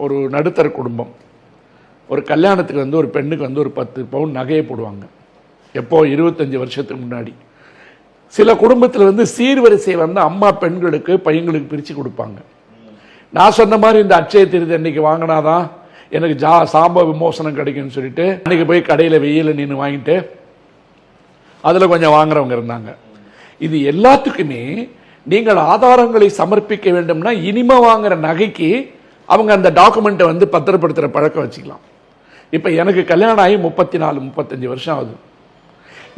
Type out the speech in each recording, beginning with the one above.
ஒரு நடுத்தர குடும்பம், ஒரு கல்யாணத்துக்கு வந்து ஒரு பெண்ணுக்கு வந்து ஒரு 10 பவுன் நகையை போடுவாங்க. எப்போ 25 வருஷத்துக்கு முன்னாடி. சில குடும்பத்தில் வந்து சீர்வரிசை வந்து அம்மா பெண்களுக்கு பையங்களுக்கு பிரித்து கொடுப்பாங்க. நான் சொன்ன மாதிரி இந்த அட்சய திருதி அன்னைக்கு வாங்கினாதான் எனக்கு சாம்ப விமோசனம் கிடைக்கும்னு சொல்லிட்டு அன்னைக்கு போய் கடையில் வெயில நின்று வாங்கிட்டு அதில் கொஞ்சம் வாங்குறவங்க இருந்தாங்க. இது எல்லாத்துக்குமே நீங்கள் ஆதாரங்களை சமர்ப்பிக்க வேண்டும்னா இனிமே வாங்குற நகைக்கு அவங்க அந்த டாக்குமெண்ட்டை வந்து பத்திரப்படுத்துகிற பழக்கம் வச்சுக்கலாம். இப்போ எனக்கு கல்யாணம் ஆகி 34-35 வருஷம் ஆகுது.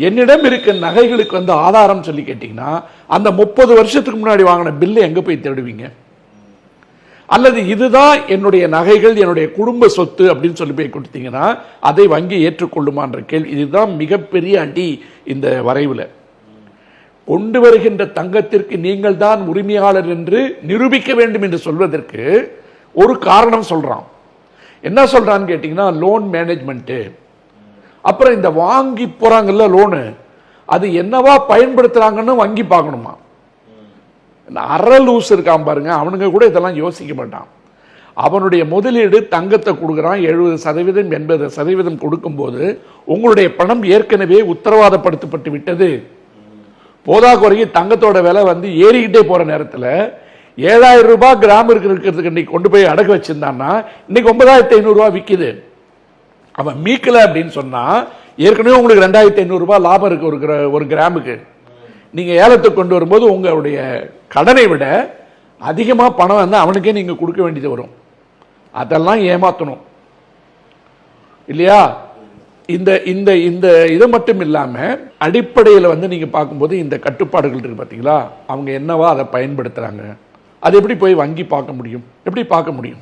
என்னிடம் இருக்க நகைகளுக்கு வந்து ஆதாரம் சொல்லி கேட்டிங்கன்னா அந்த 30 வருஷத்துக்கு முன்னாடி வாங்கின பில்லு எங்கே போய் தேடுவீங்க? அல்லது இதுதான் என்னுடைய நகைகள், என்னுடைய குடும்ப சொத்து அப்படின்னு சொல்லி போய் கொடுத்தீங்கன்னா அதை வங்கி ஏற்றுக்கொள்ளுமான்ற கேள்வி. இதுதான் மிகப்பெரிய அடி இந்த வரைவில். கொண்டு வருகின்ற தங்கத்திற்கு நீங்கள் தான் உரிமையாளர் என்று நிரூபிக்க வேண்டும் என்று சொல்வதற்கு ஒரு காரணம் சொல்றான். என்ன சொல்றான்னு கேட்டீங்கன்னா லோன் மேனேஜ்மெண்ட். அப்புறம் இந்த வாங்கி போறாங்கல்ல லோனு, அது என்னவா பயன்படுத்துறாங்கன்னு வங்கி பார்க்கணுமா? அரை லூஸ் இருக்கான் பாருங்க, அவனுங்க கூட இதெல்லாம் யோசிக்க மாட்டான். அவனுடைய முதலீடு தங்கத்தை கொடுக்குறான், 70% 80% கொடுக்கும்போது உங்களுடைய பணம் ஏற்கனவே உத்தரவாதப்படுத்தப்பட்டு விட்டது. போதா குறைக்கு தங்கத்தோட விலை வந்து ஏறிக்கிட்டே போற நேரத்தில் 7000 ரூபாய் கிராம் இருக்கிறதுக்கு இன்னைக்கு கொண்டு போய் அடகு வச்சிருந்தான்னா இன்னைக்கு 9500 ரூபாய் விற்குது. அவன் மீக்கல அப்படின்னு சொன்னா ஏற்கனவே உங்களுக்கு 2500 ரூபாய் லாபம் இருக்கு ஒரு கிராமுக்கு. நீங்க ஏலத்துக்கு கொண்டு வரும்போது உங்களுடைய கடனை விட அதிகமா பணம் வந்து அவனுக்கே நீங்க கொடுக்க வேண்டியது வரும். அதெல்லாம் ஏமாத்தணும் இல்லையா? இந்த இந்த இந்த இது மட்டும் இல்லாம அடிப்படையில் வந்து நீங்க பார்க்கும்போது இந்த கட்டுப்பாடுகள் இருக்கு பார்த்தீங்களா, அவங்க என்னவா அதை பயன்படுத்துறாங்க, அது எப்படி போய் வங்கி பார்க்க முடியும்? எப்படி பார்க்க முடியும்?